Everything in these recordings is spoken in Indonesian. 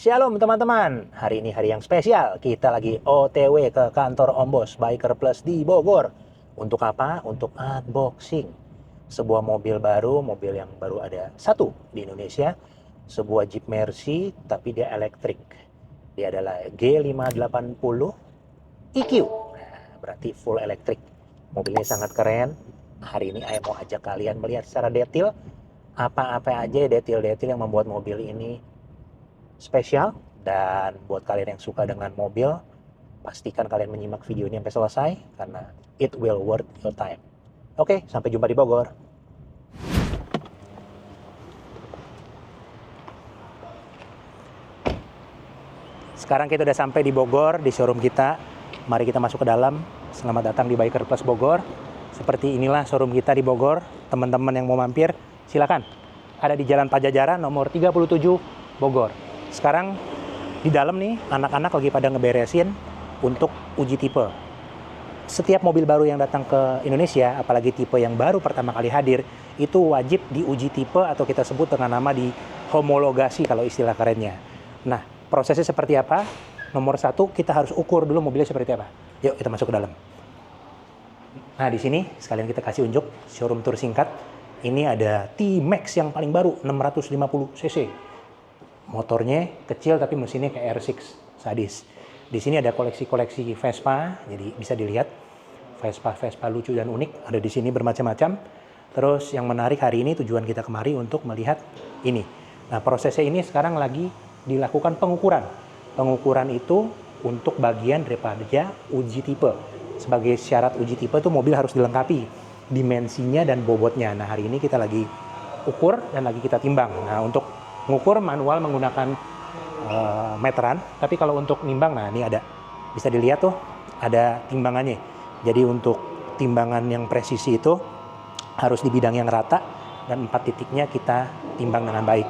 Shalom teman-teman, hari ini hari yang spesial. Kita lagi OTW ke kantor Ombos Biker Plus di Bogor. Untuk apa? Untuk unboxing sebuah mobil baru, mobil yang baru ada satu di Indonesia. Sebuah Jeep Mercy, tapi dia elektrik. Dia adalah G580 EQ. Nah, berarti full elektrik. Mobilnya sangat keren. Hari ini saya mau ajak kalian melihat secara detail apa-apa aja detail-detail yang membuat mobil ini spesial. Dan buat kalian yang suka dengan mobil, pastikan kalian menyimak video ini sampai selesai karena it will worth your time. Oke, sampai jumpa di Bogor. Sekarang kita udah sampai di Bogor, di showroom kita. Mari kita masuk ke dalam. Selamat datang di Biker Plus Bogor. Seperti inilah showroom kita di Bogor. Teman-teman yang mau mampir, silakan. Ada di Jalan Pajajaran nomor 37 Bogor. Sekarang di dalam nih, anak-anak lagi pada ngeberesin untuk uji tipe. Setiap mobil baru yang datang ke Indonesia, apalagi tipe yang baru pertama kali hadir, itu wajib diuji tipe atau kita sebut dengan nama di homologasi kalau istilah kerennya. Nah, prosesnya seperti apa? Nomor satu, kita harus ukur dulu mobilnya seperti apa. Yuk kita masuk ke dalam. Nah, di sini sekalian kita kasih unjuk showroom tour singkat. Ini ada T-Max yang paling baru, 650 cc. Motornya kecil tapi mesinnya kayak R6 sadis. Di sini ada koleksi-koleksi Vespa, jadi bisa dilihat Vespa lucu dan unik ada di sini bermacam-macam. Terus yang menarik hari ini tujuan kita kemari untuk melihat ini. Nah, prosesnya ini sekarang lagi dilakukan pengukuran. Pengukuran itu untuk bagian daripada uji tipe. Sebagai syarat uji tipe itu mobil harus dilengkapi dimensinya dan bobotnya. Nah, hari ini kita lagi ukur dan lagi kita timbang. Nah, untuk mengukur manual menggunakan meteran, tapi kalau untuk nimbang, nah ini ada, bisa dilihat tuh ada timbangannya. Jadi untuk timbangan yang presisi itu harus di bidang yang rata dan 4 titiknya kita timbang dengan baik.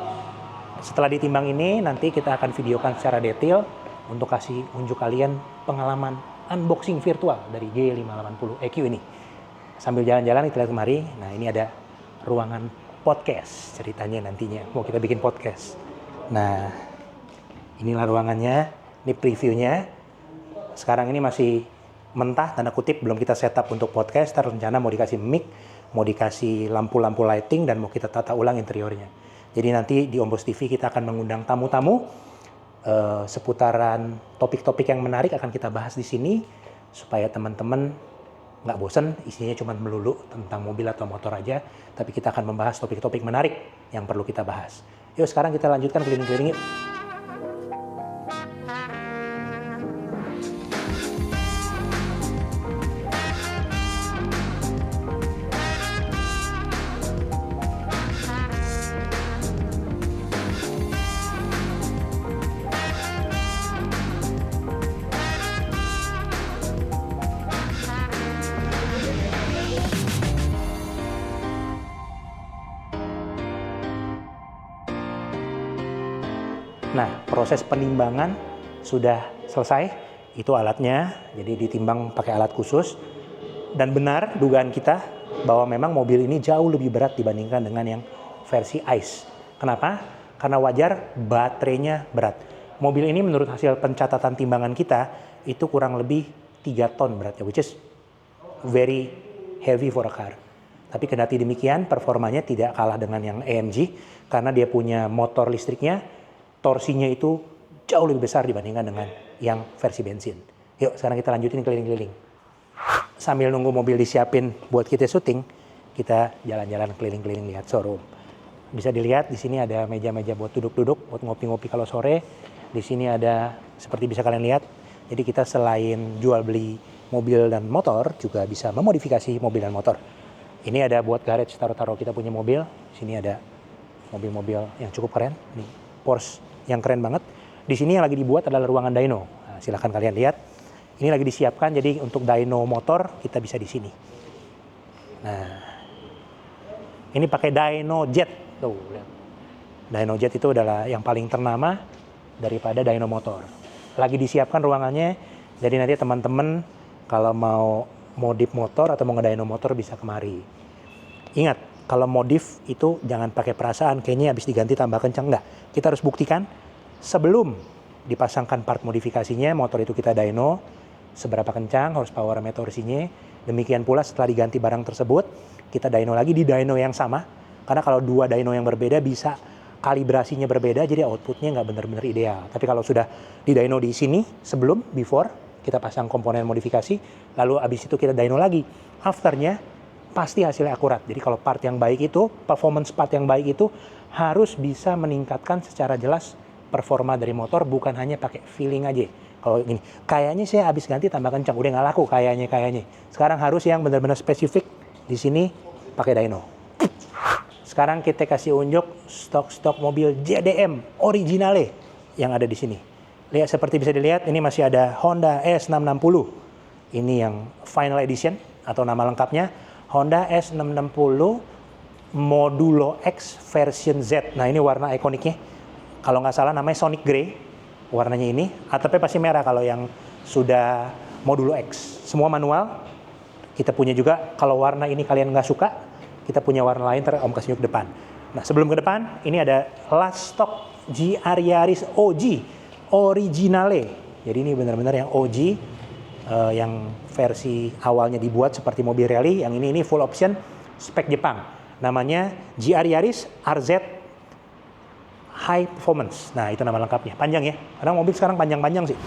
Setelah ditimbang ini nanti kita akan videokan secara detail untuk kasih unjuk kalian pengalaman unboxing virtual dari G580 EQ ini. Sambil jalan-jalan kita lihat kemari, nah ini ada ruangan podcast ceritanya nantinya mau kita bikin podcast. Nah, inilah ruangannya, ini previewnya. Sekarang ini masih mentah tanda kutip, belum kita setup untuk podcast. Rencana mau dikasih mic, mau dikasih lampu-lampu lighting dan mau kita tata ulang interiornya. Jadi nanti di Ombos TV kita akan mengundang tamu-tamu seputaran topik-topik yang menarik akan kita bahas di sini supaya teman-teman nggak bosan isinya cuma melulu tentang mobil atau motor aja, tapi kita akan membahas topik-topik menarik yang perlu kita bahas. Yuk sekarang kita lanjutkan keliling-keliling yuk. Nah, proses penimbangan sudah selesai. Itu alatnya, jadi ditimbang pakai alat khusus. Dan benar dugaan kita bahwa memang mobil ini jauh lebih berat dibandingkan dengan yang versi ICE. Kenapa? Karena wajar baterainya berat. Mobil ini menurut hasil pencatatan timbangan kita, itu kurang lebih 3 ton beratnya, which is very heavy for a car. Tapi kendati demikian, performanya tidak kalah dengan yang AMG, karena dia punya motor listriknya, torsinya itu jauh lebih besar dibandingkan dengan yang versi bensin. Yuk, sekarang kita lanjutin keliling-keliling. Sambil nunggu mobil disiapin buat kita syuting, kita jalan-jalan keliling-keliling lihat showroom. Bisa dilihat di sini ada meja-meja buat duduk-duduk, buat ngopi-ngopi kalau sore. Di sini ada seperti bisa kalian lihat. Jadi kita selain jual beli mobil dan motor, juga bisa memodifikasi mobil dan motor. Ini ada buat garage taruh-taruh kita punya mobil. Di sini ada mobil-mobil yang cukup keren. Nih, Porsche yang keren banget. Di sini yang lagi dibuat adalah ruangan dyno. Nah, silahkan kalian lihat. Ini lagi disiapkan, jadi untuk dyno motor kita bisa di sini. Nah, ini pakai dyno jet. Tuh, lihat. Dyno jet itu adalah yang paling ternama daripada dyno motor. Lagi disiapkan ruangannya, jadi nanti teman-teman kalau mau modif motor atau mau ngedyno motor bisa kemari. Ingat, kalau modif itu jangan pakai perasaan, kayaknya habis diganti tambah kencang. Enggak, kita harus buktikan sebelum dipasangkan part modifikasinya, motor itu kita dyno, seberapa kencang horsepower torsinya. Demikian pula setelah diganti barang tersebut, kita dyno lagi di dyno yang sama. Karena kalau dua dyno yang berbeda bisa kalibrasinya berbeda, jadi outputnya nggak benar-benar ideal. Tapi kalau sudah di dyno di sini, sebelum, before, kita pasang komponen modifikasi, lalu abis itu kita dyno lagi. Afternya, pasti hasilnya akurat. Jadi kalau part yang baik itu, performance part yang baik itu, harus bisa meningkatkan secara jelas performa dari motor, bukan hanya pakai feeling aja. Kalau gini, kayaknya saya habis ganti tambah kencang, udah nggak laku kayaknya. Sekarang harus yang benar-benar spesifik, di sini pakai dyno. Sekarang kita kasih unjuk stok-stok mobil JDM originale yang ada di sini. Lihat, seperti bisa dilihat, ini masih ada Honda S660. Ini yang final edition atau nama lengkapnya Honda S660 Modulo X version Z. Nah, ini warna ikoniknya. Kalau nggak salah namanya Sonic Grey, warnanya ini. Atapnya pasti merah kalau yang sudah Modulo X. Semua manual. Kita punya juga, kalau warna ini kalian nggak suka, kita punya warna lain, Om kasih ke depan. Nah, sebelum ke depan, ini ada last stock GR Yaris OG Originale. Jadi ini benar-benar yang OG, yang versi awalnya dibuat seperti mobil rally. Yang ini full option, spek Jepang. Namanya GR Yaris RZ High Performance. Nah, itu nama lengkapnya. Panjang ya. Karena mobil sekarang panjang-panjang sih.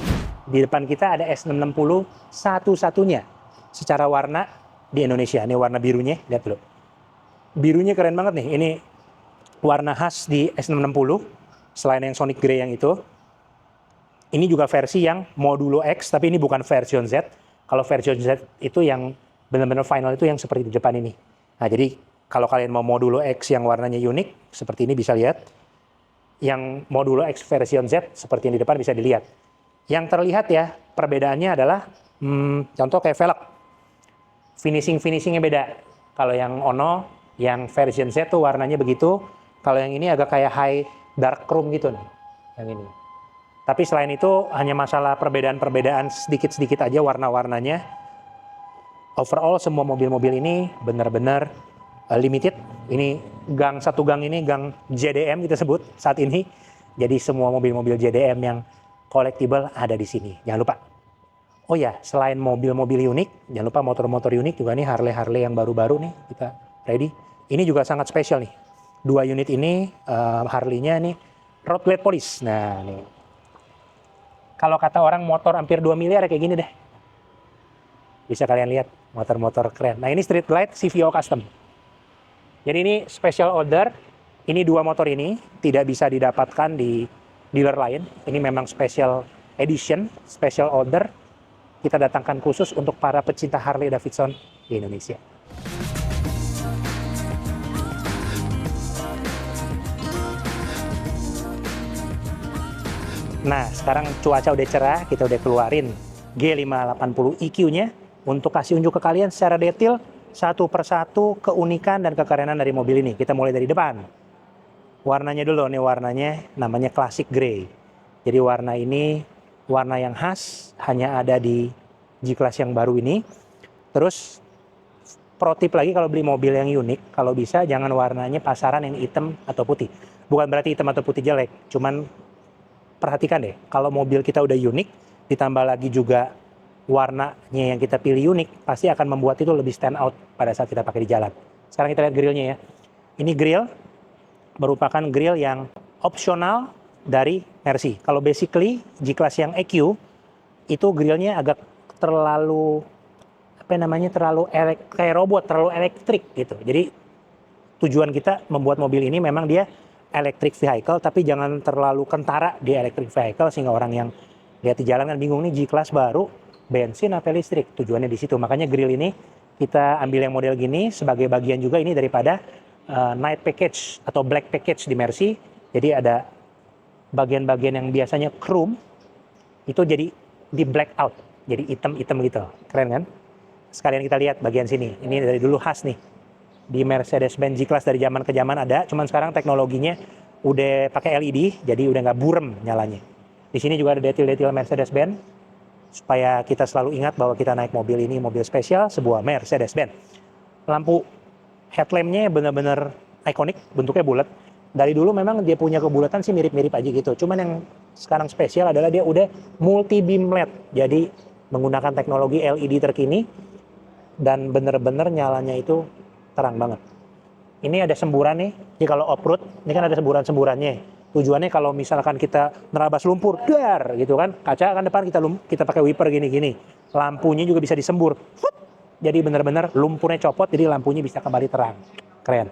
Di depan kita ada S660 satu-satunya secara warna di Indonesia. Ini warna birunya, lihat dulu. Birunya keren banget nih. Ini warna khas di S660. Selain yang Sonic Grey yang itu. Ini juga versi yang Modulo X, tapi ini bukan version Z. Kalau version Z itu yang benar-benar final itu yang seperti di depan ini. Nah, jadi kalau kalian mau Modulo X yang warnanya unik, seperti ini bisa lihat. Yang Modulo X version Z seperti yang di depan bisa dilihat. Yang terlihat ya perbedaannya adalah contoh kayak velg, finishingnya beda. Kalau yang Ono, yang version Z tuh warnanya begitu. Kalau yang ini agak kayak high dark chrome gitu nih, yang ini. Tapi selain itu hanya masalah perbedaan sedikit-sedikit aja warna-warnanya. Overall semua mobil-mobil ini benar-benar limited. Ini satu gang ini gang JDM kita sebut saat ini. Jadi semua mobil-mobil JDM yang collectible ada di sini. Jangan lupa. Oh ya, selain mobil-mobil unik, jangan lupa motor-motor unik juga nih, Harley yang baru-baru nih kita ready. Ini juga sangat spesial nih. Dua unit ini Harley-nya nih road plate polish. Nah, nih. Kalau kata orang motor hampir 2 miliar kayak gini deh. Bisa kalian lihat motor-motor keren. Nah, ini Street Glide CVO Custom. Jadi ini special order, ini dua motor ini tidak bisa didapatkan di dealer lain. Ini memang special edition, special order. Kita datangkan khusus untuk para pecinta Harley Davidson di Indonesia. Nah, sekarang cuaca udah cerah, kita udah keluarin G580 EQ-nya untuk kasih unjuk ke kalian secara detail satu persatu keunikan dan kekerenan dari mobil ini. Kita mulai dari depan. Warnanya dulu, nih warnanya namanya Classic Grey. Jadi warna ini warna yang khas, hanya ada di G-Class yang baru ini. Terus pro tip lagi kalau beli mobil yang unik, kalau bisa jangan warnanya pasaran yang hitam atau putih. Bukan berarti hitam atau putih jelek, cuman perhatikan deh, kalau mobil kita udah unik, ditambah lagi juga warnanya yang kita pilih unik, pasti akan membuat itu lebih stand out pada saat kita pakai di jalan. Sekarang kita lihat grillnya ya. Ini grill merupakan grill yang opsional dari Mercy. Kalau basically G-Class yang EQ itu grillnya agak terlalu kayak robot, terlalu elektrik gitu. Jadi tujuan kita membuat mobil ini memang dia electric vehicle, tapi jangan terlalu kentara di electric vehicle sehingga orang yang lihat di jalan kan bingung nih G-Class baru bensin atau listrik. Tujuannya di situ. Makanya grill ini kita ambil yang model gini sebagai bagian juga ini daripada night package atau black package di Mercy. Jadi ada bagian-bagian yang biasanya chrome itu jadi di black out, jadi hitam-hitam gitu. Keren kan? Sekalian kita lihat bagian sini. Ini dari dulu khas nih. Di Mercedes-Benz G-Class dari zaman ke zaman ada, cuman sekarang teknologinya udah pakai LED, jadi udah nggak burem nyalanya. Di sini juga ada detail-detail Mercedes-Benz supaya kita selalu ingat bahwa kita naik mobil ini mobil spesial, sebuah Mercedes-Benz. Lampu headlampnya benar-benar ikonik, bentuknya bulat. Dari dulu memang dia punya kebulatan sih mirip-mirip aja gitu. Cuman yang sekarang spesial adalah dia udah multi beam LED. Jadi menggunakan teknologi LED terkini dan bener-bener nyalanya itu terang banget. Ini ada semburan nih. Jadi kalau off-road, ini kan ada semburan-semburannya. Tujuannya kalau misalkan kita nerabas lumpur, dar gitu kan. Kaca kan depan kita pakai wiper gini-gini. Lampunya juga bisa disembur. Jadi bener-bener lumpurnya copot, jadi lampunya bisa kembali terang. Keren.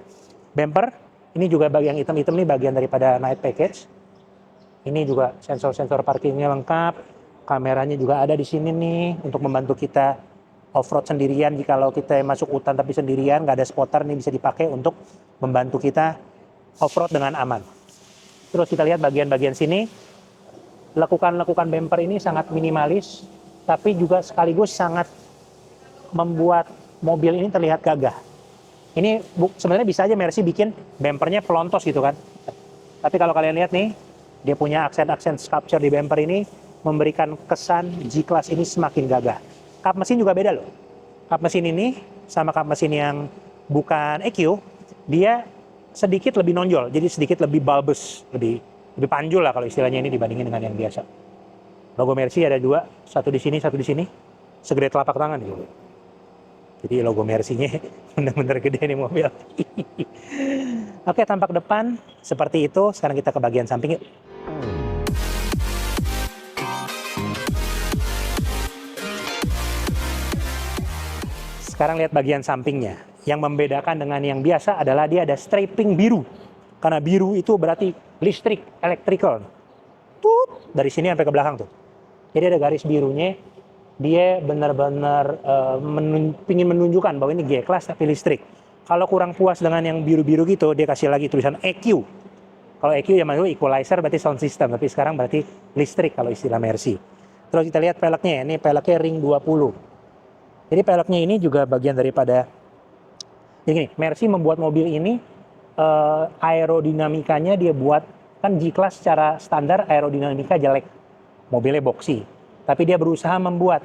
Bumper, ini juga bagian hitam-hitam nih bagian daripada night package. Ini juga sensor-sensor parkirnya lengkap. Kameranya juga ada di sini nih untuk membantu kita off-road sendirian. Jikalau kita masuk hutan tapi sendirian, nggak ada spotter nih bisa dipakai untuk membantu kita off-road dengan aman. Terus kita lihat bagian-bagian sini, lekukan-lekukan bumper ini sangat minimalis, tapi juga sekaligus sangat membuat mobil ini terlihat gagah. Ini sebenarnya bisa aja Mercy bikin bumpernya pelontos gitu kan. Tapi kalau kalian lihat nih, dia punya aksen-aksen sculpture di bumper ini memberikan kesan G-Class ini semakin gagah. Kap mesin juga beda loh. Kap mesin ini sama kap mesin yang bukan EQ, dia sedikit lebih nonjol, jadi sedikit lebih bulbous, lebih panjul lah kalau istilahnya ini dibandingin dengan yang biasa. Logo Mercy ada dua, satu di sini, satu di sini, segede telapak tangan gitu. Jadi logo Mercy-nya bener-bener gede nih mobil. Oke, tampak depan seperti itu. Sekarang kita ke bagian samping yuk. Sekarang lihat bagian sampingnya. Yang membedakan dengan yang biasa adalah dia ada striping biru. Karena biru itu berarti listrik, electrical. Tut, dari sini sampai ke belakang tuh. Jadi ada garis birunya. Dia benar-benar ingin menunjukkan bahwa ini G-Class tapi listrik. Kalau kurang puas dengan yang biru-biru gitu, dia kasih lagi tulisan EQ. Kalau EQ zaman dulu equalizer berarti sound system, tapi sekarang berarti listrik kalau istilah Mercy. Terus kita lihat peleknya, ini peleknya ring 20. Jadi peleknya ini juga bagian daripada, jadi gini, Mercy membuat mobil ini aerodinamikanya dia buat, kan G-Class secara standar aerodinamika jelek, mobilnya boxy. Tapi dia berusaha membuat,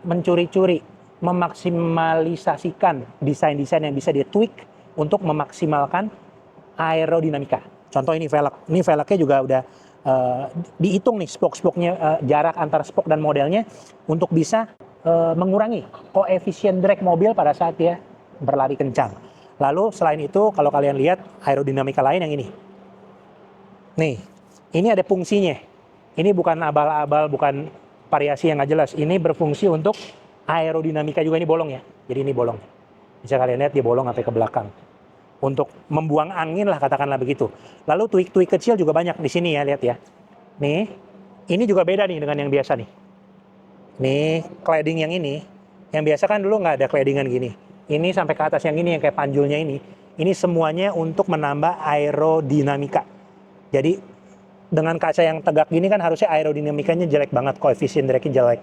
mencuri-curi, memaksimalisasikan desain-desain yang bisa dia tweak untuk memaksimalkan aerodinamika. Contoh ini velg. Ini velgnya juga udah dihitung nih spok-spoknya, jarak antar spok dan modelnya untuk bisa mengurangi koefisien drag mobil pada saat dia berlari kencang. Lalu selain itu kalau kalian lihat aerodinamika lain yang ini. Nih, ini ada fungsinya. Ini bukan abal-abal, bukan variasi yang nggak jelas. Ini berfungsi untuk aerodinamika juga, ini bolong ya. Jadi ini bolong. Bisa kalian lihat dia bolong sampai ke belakang. Untuk membuang angin lah katakanlah begitu. Lalu tweak-tweak kecil juga banyak di sini ya, lihat ya. Nih, ini juga beda nih dengan yang biasa nih. Nih, cladding yang ini. Yang biasa kan dulu nggak ada claddingan gini. Ini sampai ke atas yang ini, yang kayak panjulnya ini. Ini semuanya untuk menambah aerodinamika. Jadi dengan kaca yang tegak gini kan harusnya aerodinamikanya jelek banget, koefisien dragnya jelek.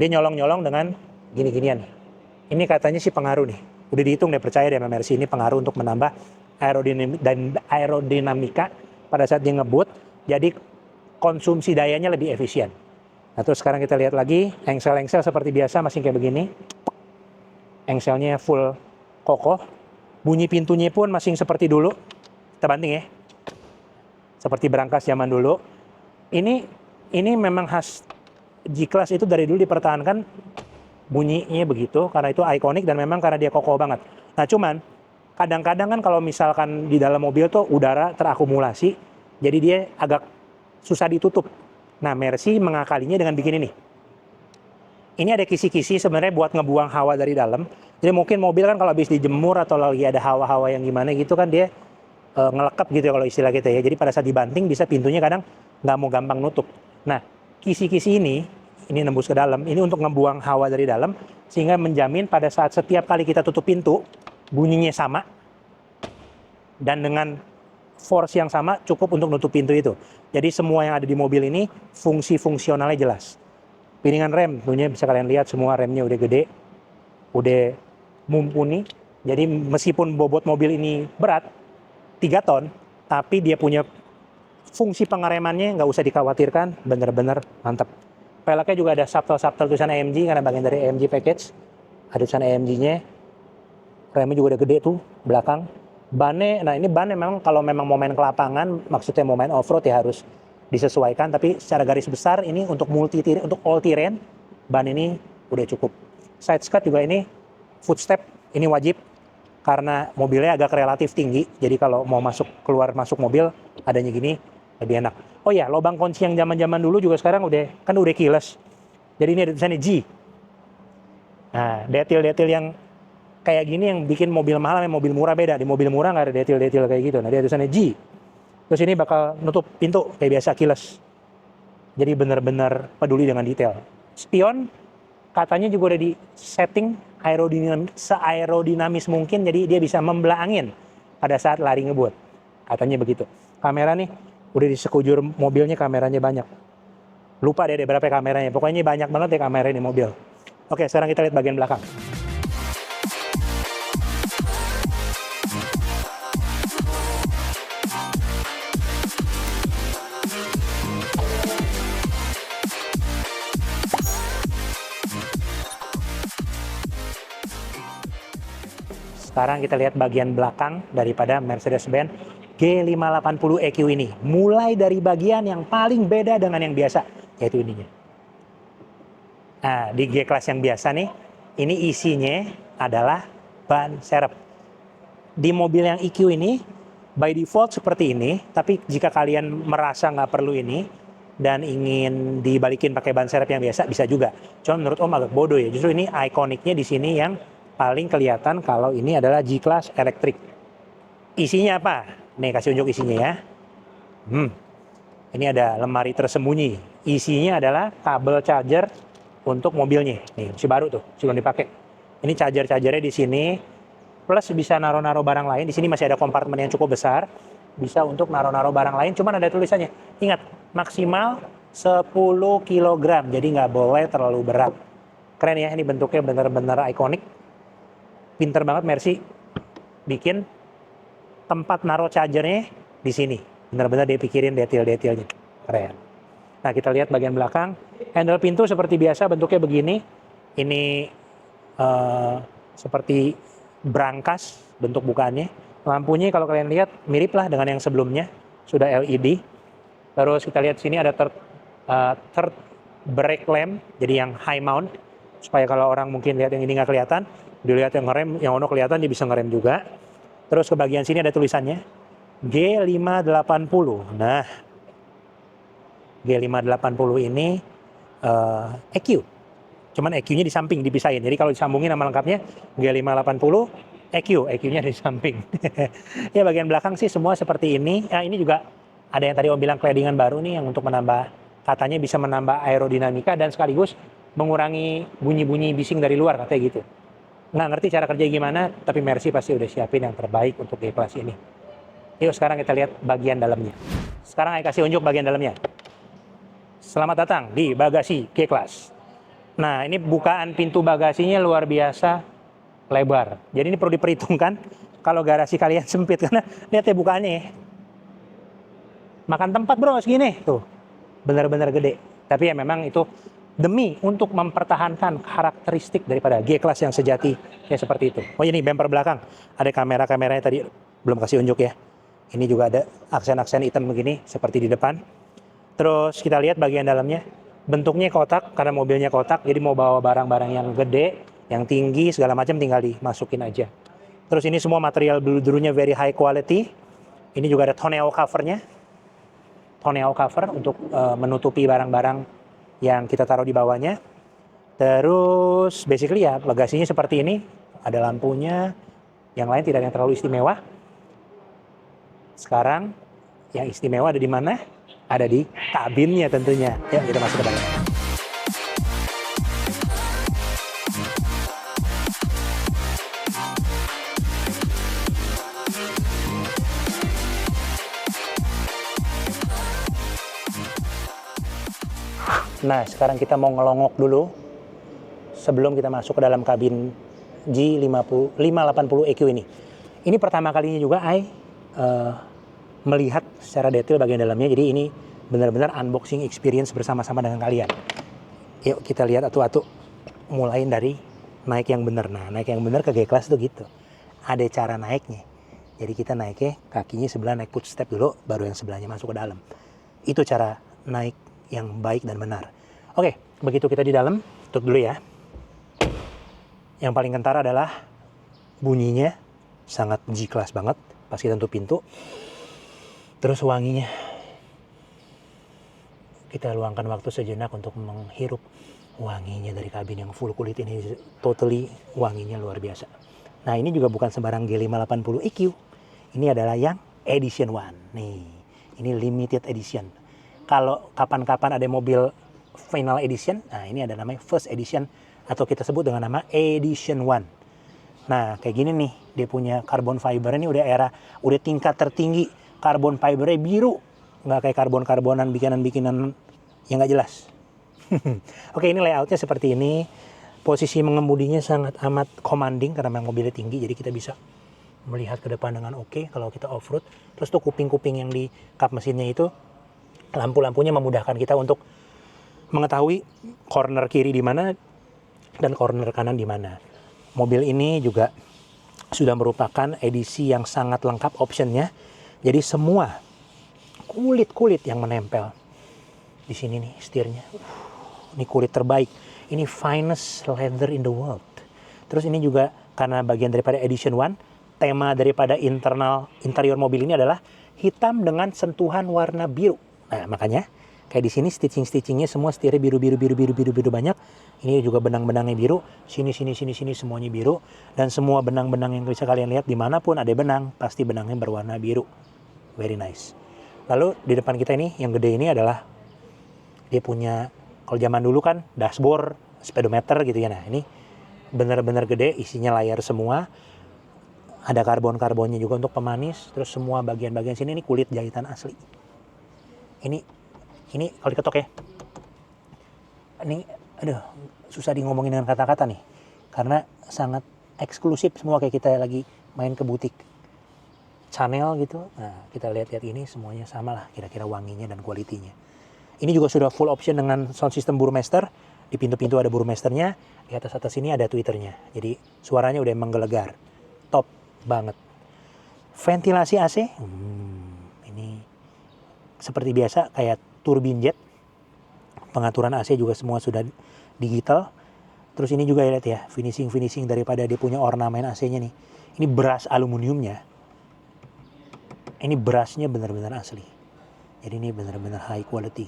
Dia nyolong-nyolong dengan gini-ginian. Ini katanya sih pengaruh nih. Udah dihitung deh, percaya deh sama Mercy, ini pengaruh untuk menambah aerodinamika pada saat dia ngebut. Jadi konsumsi dayanya lebih efisien. Nah terus sekarang kita lihat lagi, engsel-engsel seperti biasa masih kayak begini. Engselnya full kokoh. Bunyi pintunya pun masih seperti dulu. Kita banting ya. Seperti berangkas zaman dulu. Ini memang khas G-Class, itu dari dulu dipertahankan bunyinya begitu karena itu ikonik dan memang karena dia kokoh banget. Nah cuman kadang-kadang kan kalau misalkan di dalam mobil tuh udara terakumulasi, jadi dia agak susah ditutup. Nah Mercy mengakalinya dengan bikin ini. Ini ada kisi-kisi sebenarnya buat ngebuang hawa dari dalam. Jadi mungkin mobil kan kalau habis dijemur atau lagi ada hawa-hawa yang gimana gitu kan dia ngelekep gitu kalau istilah kita ya. Jadi pada saat dibanting bisa pintunya kadang nggak mau gampang nutup. Nah kisi-kisi ini nembus ke dalam, ini untuk ngebuang hawa dari dalam sehingga menjamin pada saat setiap kali kita tutup pintu bunyinya sama dan dengan force yang sama cukup untuk nutup pintu itu. Jadi semua yang ada di mobil ini fungsi fungsionalnya jelas. Piringan rem tentunya bisa kalian lihat semua remnya udah gede, udah mumpuni. Jadi meskipun bobot mobil ini berat 3 ton, tapi dia punya fungsi pengeremannya nggak usah dikhawatirkan, bener-bener mantap. Peleknya juga ada subtle tulisan AMG karena bagian dari AMG package. Ada tulisan AMG-nya. Remnya juga udah gede tuh belakang. Bannya, nah ini ban memang kalau memang mau main ke lapangan, maksudnya mau main off-road ya harus disesuaikan. Tapi secara garis besar ini untuk untuk all terrain, ban ini udah cukup. Side skirt juga ini footstep, ini wajib karena mobilnya agak relatif tinggi. Jadi kalau mau keluar masuk mobil adanya gini lebih enak. Oh ya, lubang kunci yang zaman-zaman dulu juga sekarang udah keyless. Jadi ini ada tulisannya G. Nah, detail-detail yang kayak gini yang bikin mobil mahal sama mobil murah beda. Di mobil murah nggak ada detail-detail kayak gitu. Nah, dia tulisannya G. Terus ini bakal nutup pintu kayak biasa keyless. Jadi benar-benar peduli dengan detail. Spion katanya juga udah di setting se-aerodinamis mungkin, jadi dia bisa membelah angin pada saat lari ngebut. Katanya begitu. Kamera nih udah di sekujur mobilnya, kameranya banyak. Lupa deh berapa kameranya. Pokoknya banyak banget ya kamera di mobil. Oke, sekarang kita lihat bagian belakang. Sekarang kita lihat bagian belakang daripada Mercedes-Benz G580 EQ ini. Mulai dari bagian yang paling beda dengan yang biasa, yaitu ininya. Nah, di G-Class yang biasa nih, ini isinya adalah ban serep. Di mobil yang EQ ini, by default seperti ini, tapi jika kalian merasa nggak perlu ini, dan ingin dibalikin pakai ban serep yang biasa, bisa juga. Cuma menurut Om agak bodoh ya, justru ini ikoniknya di sini yang paling kelihatan kalau ini adalah G-Class elektrik. Isinya apa? Nih kasih unjuk isinya ya. Ini ada lemari tersembunyi. Isinya adalah kabel charger untuk mobilnya. Nih, masih baru tuh, belum dipakai. Ini chargernya di sini. Plus bisa naruh-naruh barang lain. Di sini masih ada kompartemen yang cukup besar. Bisa untuk naruh-naruh barang lain. Cuman ada tulisannya. Ingat, maksimal 10 kg. Jadi nggak boleh terlalu berat. Keren ya, ini bentuknya benar-benar ikonik. Pinter banget Mercy bikin tempat naruh chargernya di sini. Benar-benar dia pikirin detail-detailnya. Keren. Nah, kita lihat bagian belakang. Handle pintu seperti biasa bentuknya begini. Ini seperti brankas bentuk bukaannya. Lampunya kalau kalian lihat mirip lah dengan yang sebelumnya. Sudah LED. Terus kita lihat sini ada third brake lamp. Jadi yang high mount. Supaya kalau orang mungkin lihat yang ini nggak kelihatan, dilihat yang ngerem, yang ono kelihatan dia bisa ngerem juga. Terus ke bagian sini ada tulisannya G580. Nah, G580 ini EQ. Cuman EQ-nya di samping dipisahin. Jadi kalau disambungin nama lengkapnya G580 EQ, EQ-nya di samping. Ya bagian belakang sih semua seperti ini. Nah, ini juga ada yang tadi Om bilang claddingan baru nih yang untuk menambah, katanya bisa menambah aerodinamika dan sekaligus mengurangi bunyi-bunyi bising dari luar, katanya gitu. Nggak ngerti cara kerja gimana, tapi Mercy pasti udah siapin yang terbaik untuk G-Class ini. Yuk sekarang kita lihat bagian dalamnya. Sekarang saya kasih unjuk bagian dalamnya. Selamat datang di bagasi G-Class. Nah, ini bukaan pintu bagasinya luar biasa lebar. Jadi ini perlu diperhitungkan kalau garasi kalian sempit, karena lihat ya bukaannya ya. Makan tempat bro segini. Tuh, benar-benar gede. Tapi ya memang itu demi untuk mempertahankan karakteristik daripada G-Class yang sejati ya seperti itu. Oh ini bumper belakang, ada kamera-kameranya tadi belum kasih unjuk ya. Ini juga ada aksen-aksen hitam begini seperti di depan. Terus kita lihat bagian dalamnya, bentuknya kotak karena mobilnya kotak, jadi mau bawa barang-barang yang gede, yang tinggi segala macam tinggal dimasukin aja. Terus ini semua material bludrunya very high quality. Ini juga ada tonneau covernya, tonneau cover untuk menutupi barang-barang yang kita taruh di bawahnya. Terus basically ya bagasinya seperti ini, ada lampunya, yang lain tidak ada yang terlalu istimewa. Sekarang yang istimewa ada di mana? Ada di kabinnya tentunya. Yuk kita masuk ke dalam. Nah, sekarang kita mau ngelongok dulu sebelum kita masuk ke dalam kabin G580 EQ ini. Ini pertama kalinya juga melihat secara detail bagian dalamnya. Jadi ini benar-benar unboxing experience bersama-sama dengan kalian. Yuk kita lihat atu-atu. Mulai dari naik yang benar. Nah, naik yang benar ke G-Class tuh gitu. Ada cara naiknya. Jadi kita naiknya kakinya sebelah naik footstep dulu, baru yang sebelahnya masuk ke dalam. Itu cara naik yang baik dan benar. Oke, begitu kita di dalam, tutup dulu ya. Yang paling kentara adalah bunyinya sangat G-class banget pas kita tutup pintu. Terus wanginya. Kita luangkan waktu sejenak untuk menghirup wanginya dari kabin yang full kulit ini. Totally wanginya luar biasa. Nah ini juga bukan sembarang G580 EQ. Ini adalah yang Edition 1. Nih, ini limited edition. Kalau kapan-kapan ada mobil final edition, nah ini ada namanya first edition atau kita sebut dengan nama Edition 1. Nah kayak gini nih, dia punya carbon fiber ini udah tingkat tertinggi. Carbon fibernya biru, nggak kayak karbon-karbonan bikinan-bikinan yang nggak jelas. Oke, ini layoutnya seperti ini. Posisi mengemudinya sangat amat commanding karena memang mobilnya tinggi, jadi kita bisa melihat ke depan dengan oke kalau kita off-road. Terus tuh kuping-kuping yang di kap mesinnya itu, lampu-lampunya memudahkan kita untuk mengetahui corner kiri di mana dan corner kanan di mana. Mobil ini juga sudah merupakan edisi yang sangat lengkap optionnya. Jadi semua kulit-kulit yang menempel di sini nih setirnya. Ini kulit terbaik. Ini finest leather in the world. Terus ini juga karena bagian daripada Edition 1, tema daripada interior mobil ini adalah hitam dengan sentuhan warna biru. Nah, makanya kayak di sini stitching-stitchingnya semua setirnya biru banyak. Ini juga benang-benangnya biru. Sini semuanya biru. Dan semua benang-benang yang bisa kalian lihat dimanapun ada benang, pasti benangnya berwarna biru. Very nice. Lalu di depan kita ini, yang gede ini adalah dia punya, kalau zaman dulu kan dashboard, speedometer gitu ya. Nah ini benar-benar gede, isinya layar semua. Ada karbon-karbonnya juga untuk pemanis. Terus semua bagian-bagian sini ini kulit jahitan asli. Ini kalau diketok ya. Ini aduh, susah di ngomongin dengan kata-kata nih. Karena sangat eksklusif semua, kayak kita lagi main ke butik Chanel gitu. Nah, kita lihat-lihat ini semuanya sama lah kira-kira wanginya dan kualitinya. Ini juga sudah full option dengan sound system Burmester. Di pintu-pintu ada Burmesternya, di atas-atas ini ada tweeternya. Jadi suaranya udah menggelegar. Top banget. Ventilasi AC, ini seperti biasa kayak turbin jet. Pengaturan AC juga semua sudah digital. Terus ini juga lihat ya, finishing daripada dia punya ornamen AC-nya nih. Ini brush aluminiumnya. Ini brushnya benar-benar asli. Jadi ini benar-benar high quality.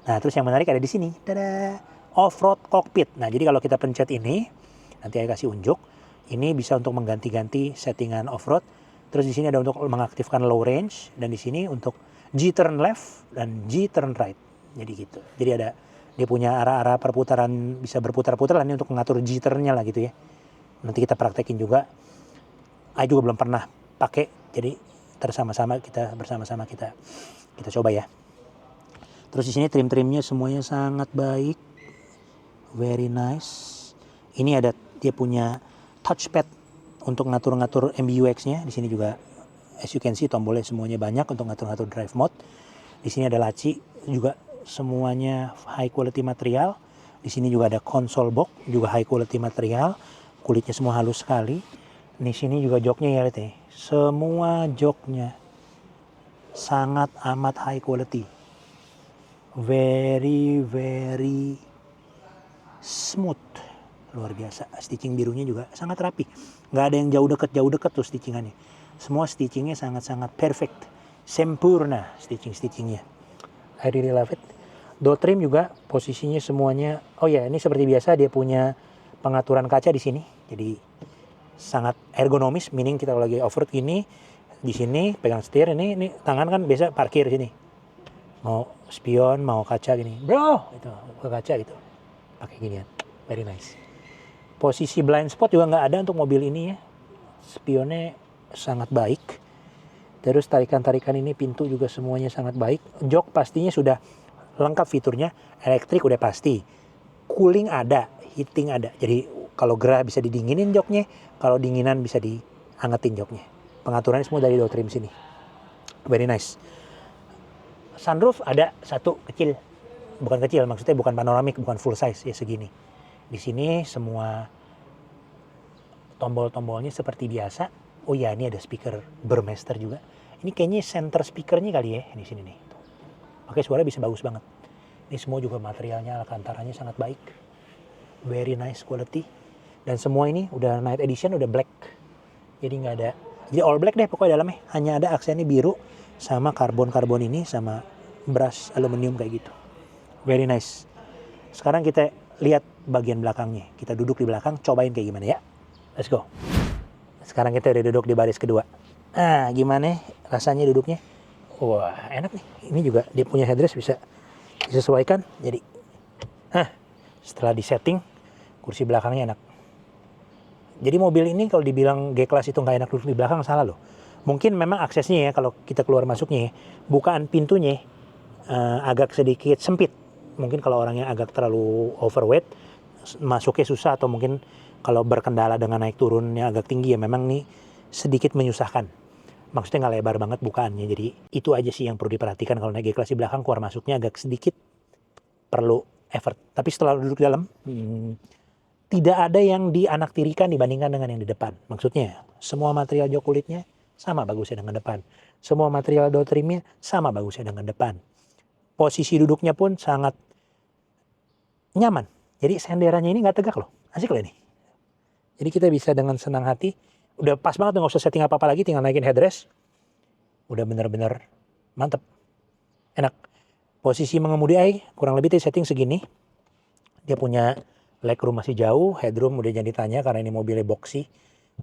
Nah, terus yang menarik ada di sini. Tada! Off-road cockpit. Nah, jadi kalau kita pencet ini, nanti saya kasih unjuk. Ini bisa untuk mengganti-ganti settingan off-road. Terus di sini ada untuk mengaktifkan low range. Dan di sini untuk G-turn left dan G-turn right. Jadi gitu. Jadi ada, dia punya arah-arah perputaran, bisa berputar-putar lah ini untuk mengatur G-turn-nya lah gitu ya. Nanti kita praktekin juga. Saya juga belum pernah pakai. Jadi bersama-sama kita coba ya. Terus di sini trim-trimnya semuanya sangat baik. Very nice. Ini ada dia punya touchpad untuk ngatur-ngatur MBUX-nya. Di sini juga as you can see tombolnya semuanya banyak untuk ngatur-ngatur drive mode. Di sini ada laci juga semuanya high quality material. Di sini juga ada console box juga high quality material. Kulitnya semua halus sekali. Di sini juga joknya ya lihat ya. Semua joknya sangat amat high quality. Very smooth. Luar biasa. Stitching birunya juga sangat rapi. Nggak ada yang jauh dekat tuh stitchingannya. Semua stitchingnya sangat perfect. Sempurna stitchingnya. I really love it. Door trim juga posisinya semuanya. Oh ya, ini seperti biasa dia punya pengaturan kaca di sini. Jadi sangat ergonomis, meaning kita lagi off-road gini, di sini pegang setir, ini tangan kan biasa parkir sini. Mau spion, mau kaca gini. Bro, itu ke kaca gitu. Pakai ginian. Very nice. Posisi blind spot juga nggak ada untuk mobil ini ya. Spionnya sangat baik. Terus tarikan-tarikan ini pintu juga semuanya sangat baik. Jok pastinya sudah lengkap fiturnya. Elektrik udah pasti. Cooling ada, heating ada. Jadi kalau gerah bisa didinginin joknya. Kalau dinginan bisa dihangetin joknya. Pengaturannya semua dari door trim sini. Very nice. Sunroof ada satu kecil. Bukan kecil, maksudnya bukan panoramik, bukan full size ya segini. Di sini semua tombol-tombolnya seperti biasa. Oh iya, ini ada speaker Burmester juga. Ini kayaknya center speakernya kali ya di sini nih. Pakai suara bisa bagus banget. Ini semua juga materialnya alcantaranya sangat baik. Very nice quality. Dan semua ini udah night edition, udah black. Jadi nggak ada, jadi all black deh pokoknya dalamnya. Hanya ada aksennya biru sama karbon ini sama brush aluminium kayak gitu. Very nice. Sekarang kita lihat bagian belakangnya. Kita duduk di belakang, cobain kayak gimana ya. Let's go. Sekarang kita udah duduk di baris kedua. Nah, gimana rasanya duduknya? Wah, enak nih. Ini juga dia punya headrest bisa disesuaikan. Jadi, setelah disetting, kursi belakangnya enak. Jadi mobil ini kalau dibilang G-Class itu nggak enak duduk di belakang, salah loh. Mungkin memang aksesnya ya, kalau kita keluar masuknya, bukaan pintunya agak sedikit sempit. Mungkin kalau orangnya agak terlalu overweight, masuknya susah, atau mungkin kalau berkendala dengan naik turunnya agak tinggi ya memang nih sedikit menyusahkan. Maksudnya nggak lebar banget bukaannya, jadi itu aja sih yang perlu diperhatikan kalau naik G-Class di belakang, keluar masuknya agak sedikit perlu effort. Tapi setelah duduk di dalam, tidak ada yang dianaktirikan dibandingkan dengan yang di depan. Maksudnya semua material jok kulitnya sama bagusnya dengan depan. Semua material door trimnya sama bagusnya dengan depan. Posisi duduknya pun sangat nyaman. Jadi senderannya ini nggak tegak loh. Asik loh ini. Jadi kita bisa dengan senang hati, udah pas banget, nggak usah setting apa-apa lagi, tinggal naikin headrest. Udah bener-bener mantep. Enak. Posisi mengemudi kurang lebih setting segini. Dia punya legroom masih jauh, headroom udah jadi tanya karena ini mobilnya boxy.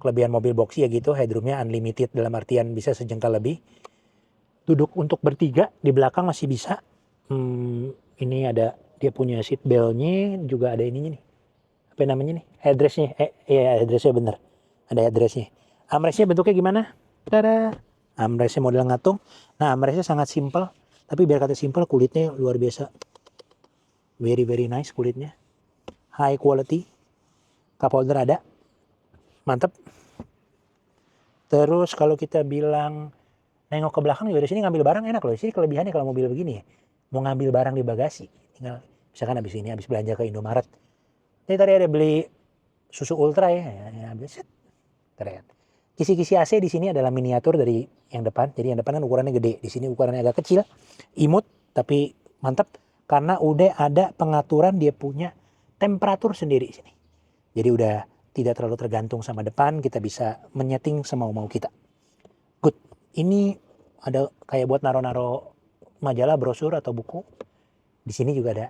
Kelebihan mobil boxy ya gitu, headroomnya unlimited dalam artian bisa sejengkal lebih. Duduk untuk bertiga, di belakang masih bisa. Ini ada, dia punya seat belt-nya, juga ada ininya nih. Apa namanya nih? Headrest-nya. Iya, headrest-nya bener. Ada headrest-nya. Armrest-nya bentuknya gimana? Tada! Armrest-nya model ngatung. Nah, armrest-nya sangat simple. Tapi biar kata simple, kulitnya luar biasa. Very, very nice kulitnya. High quality. Cup holder ada. Mantep. Terus kalau kita bilang nengok ke belakang juga, di sini ngambil barang enak loh. Di sini kelebihannya kalau mobil begini ya, mau ngambil barang di bagasi, tinggal misalkan habis belanja ke Indomaret. Ini tadi ada beli susu ultra ya habis set. Keren. Kisi-kisi AC di sini adalah miniatur dari yang depan. Jadi yang depan kan ukurannya gede, di sini ukurannya agak kecil. Imut tapi mantap karena udah ada pengaturan, dia punya temperatur sendiri di sini. Jadi udah tidak terlalu tergantung sama depan, kita bisa menyeting semau-mau kita. Good. Ini ada kayak buat naro-naro majalah, brosur atau buku. Di sini juga ada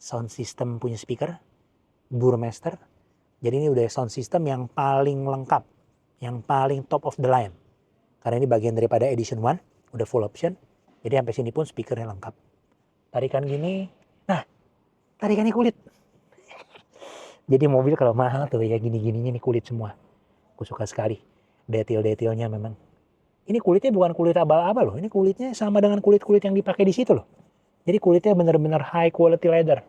sound system punya speaker Burmester. Jadi ini udah sound system yang paling lengkap, yang paling top of the line. Karena ini bagian daripada edition 1, udah full option. Jadi sampai sini pun speakernya lengkap. Tarikan gini, nah tarikannya kulit. Jadi mobil kalau mahal tuh ya gini-gininya nih kulit semua. Aku suka sekali detail-detailnya memang. Ini kulitnya bukan kulit abal-abal loh. Ini kulitnya sama dengan kulit-kulit yang dipakai di situ loh. Jadi kulitnya benar-benar high quality leather.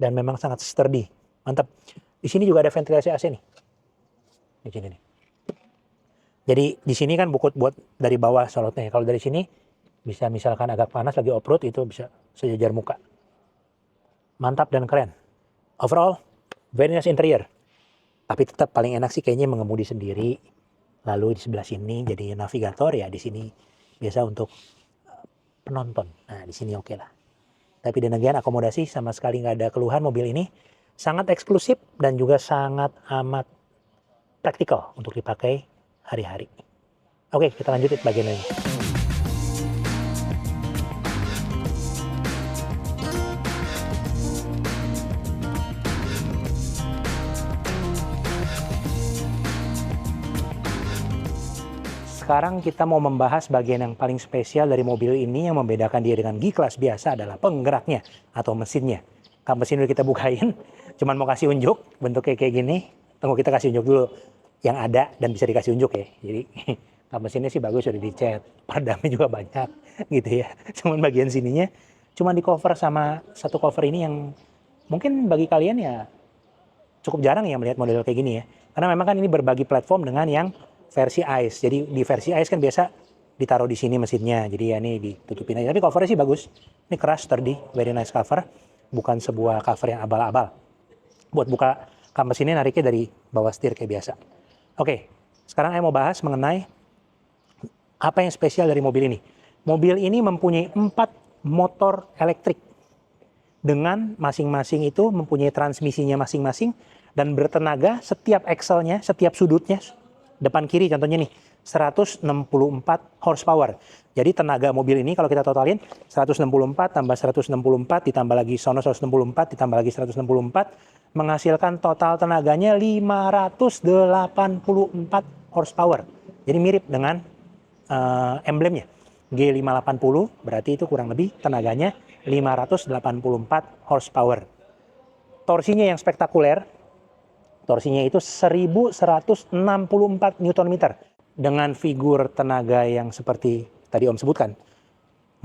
Dan memang sangat sturdy. Mantap. Di sini juga ada ventilasi AC nih. Di sini nih. Jadi di sini kan buat dari bawah sorotnya. Kalau dari sini bisa misalkan agak panas lagi off-road, itu bisa sejajar muka. Mantap dan keren. Overall, very nice interior. Tapi tetap paling enak sih kayaknya mengemudi sendiri. Lalu di sebelah sini jadi navigator, ya di sini biasa untuk penonton. Nah di sini oke lah. Tapi dan again akomodasi sama sekali nggak ada keluhan mobil ini. Sangat eksklusif dan juga sangat amat praktikal untuk dipakai hari-hari. Oke, kita lanjutin bagian ini. Sekarang kita mau membahas bagian yang paling spesial dari mobil ini yang membedakan dia dengan G-Class biasa adalah penggeraknya atau mesinnya. Kap mesin udah kita bukain, cuman mau kasih unjuk, bentuknya kayak gini. Tunggu kita kasih unjuk dulu yang ada dan bisa dikasih unjuk ya. Jadi kap mesinnya sih bagus, udah dicat, peredamnya juga banyak gitu ya. Cuman bagian sininya cuman di cover sama satu cover ini yang mungkin bagi kalian ya cukup jarang ya melihat model kayak gini ya. Karena memang kan ini berbagi platform dengan yang versi ICE. Jadi di versi ICE kan biasa ditaruh di sini mesinnya. Jadi ya ini ditutupin aja. Tapi covernya sih bagus. Ini keras, sturdy, very nice cover. Bukan sebuah cover yang abal-abal. Buat buka kap mesinnya nariknya dari bawah setir kayak biasa. Oke, Sekarang saya mau bahas mengenai apa yang spesial dari mobil ini. Mobil ini mempunyai 4 motor elektrik dengan masing-masing itu mempunyai transmisinya masing-masing dan bertenaga setiap axle-nya, setiap sudutnya, depan kiri contohnya nih, 164 horsepower. Jadi tenaga mobil ini kalau kita totalin 164 tambah 164 ditambah lagi sono 164 ditambah lagi 164 menghasilkan total tenaganya 584 horsepower. Jadi mirip dengan emblemnya. G580 berarti itu kurang lebih tenaganya 584 horsepower. Torsinya yang spektakuler, torsinya itu 1164 Nm dengan figur tenaga yang seperti tadi Om sebutkan.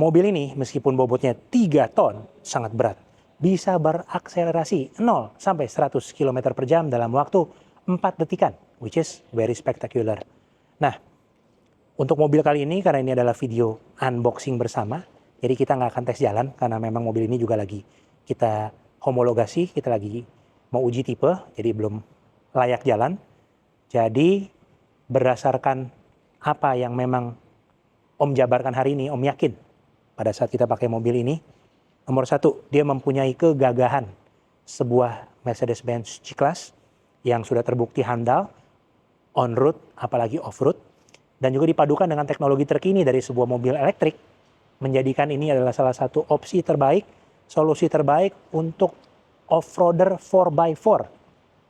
Mobil ini meskipun bobotnya 3 ton, sangat berat. Bisa berakselerasi 0 sampai 100 km per jam dalam waktu 4 detikan, which is very spectacular. Nah, untuk mobil kali ini, karena ini adalah video unboxing bersama, jadi kita nggak akan tes jalan, karena memang mobil ini juga lagi kita homologasi, kita lagi mau uji tipe, jadi belum layak jalan. Jadi berdasarkan apa yang memang Om jabarkan hari ini, Om yakin pada saat kita pakai mobil ini, nomor 1, dia mempunyai kegagahan sebuah Mercedes-Benz C-Class yang sudah terbukti handal, on-road, apalagi off-road, dan juga dipadukan dengan teknologi terkini dari sebuah mobil elektrik, menjadikan ini adalah salah satu opsi terbaik, solusi terbaik untuk off-roader 4x4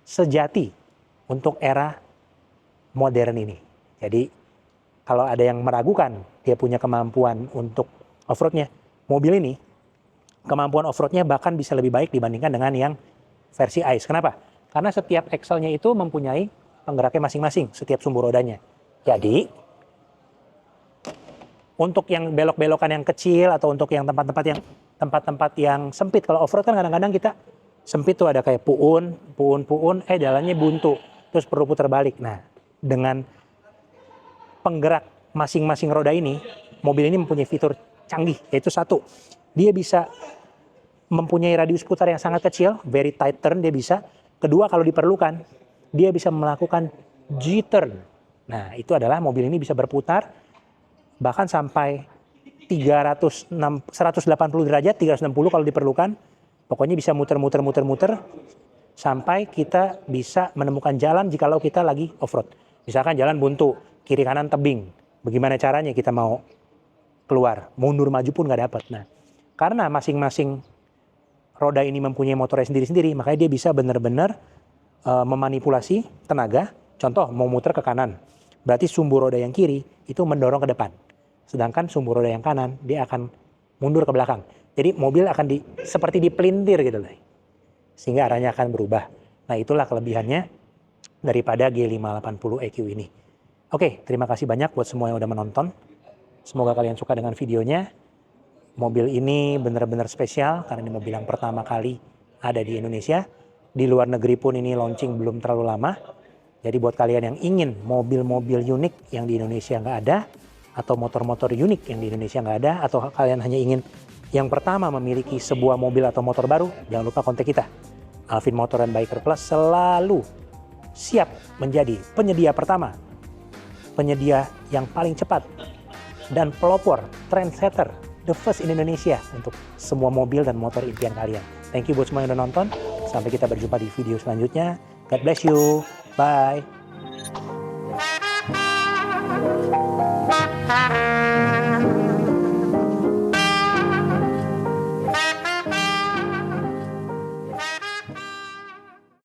sejati untuk era modern ini. Jadi kalau ada yang meragukan dia punya kemampuan untuk off-roadnya, mobil ini kemampuan off-roadnya bahkan bisa lebih baik dibandingkan dengan yang versi ICE. Kenapa? Karena setiap axle-nya itu mempunyai penggeraknya masing-masing, setiap sumbu rodanya. Jadi untuk yang belok-belokan yang kecil atau untuk yang tempat-tempat yang sempit, kalau off-road kan kadang-kadang kita sempit tuh ada kayak puun, jalannya buntu, terus perlu putar balik. Nah, dengan penggerak masing-masing roda ini, mobil ini mempunyai fitur canggih, yaitu 1, dia bisa mempunyai radius putar yang sangat kecil, very tight turn dia bisa. Kedua, kalau diperlukan, dia bisa melakukan G-turn. Nah, itu adalah mobil ini bisa berputar bahkan sampai 180 derajat, 360 kalau diperlukan. Pokoknya bisa muter sampai kita bisa menemukan jalan jikalau kita lagi off-road. Misalkan jalan buntu, kiri kanan tebing. Bagaimana caranya kita mau keluar? Mundur maju pun nggak dapat. Nah, karena masing-masing roda ini mempunyai motornya sendiri-sendiri, makanya dia bisa benar-benar memanipulasi tenaga. Contoh, mau muter ke kanan, berarti sumbu roda yang kiri itu mendorong ke depan. Sedangkan sumbu roda yang kanan, dia akan mundur ke belakang. Jadi mobil akan seperti dipelintir gitu loh. Sehingga arahnya akan berubah. Nah, itulah kelebihannya daripada G580 EQ ini. Oke, terima kasih banyak buat semua yang udah menonton. Semoga kalian suka dengan videonya. Mobil ini benar-benar spesial karena ini mobil yang pertama kali ada di Indonesia. Di luar negeri pun ini launching belum terlalu lama. Jadi buat kalian yang ingin mobil-mobil unik yang di Indonesia nggak ada, atau motor-motor unik yang di Indonesia nggak ada, atau kalian hanya ingin yang pertama memiliki sebuah mobil atau motor baru, jangan lupa kontak kita. Alvin Motor and Biker Plus selalu siap menjadi penyedia pertama, penyedia yang paling cepat, dan pelopor, trendsetter, the first in Indonesia untuk semua mobil dan motor impian kalian. Thank you buat semua yang udah nonton. Sampai kita berjumpa di video selanjutnya. God bless you. Bye.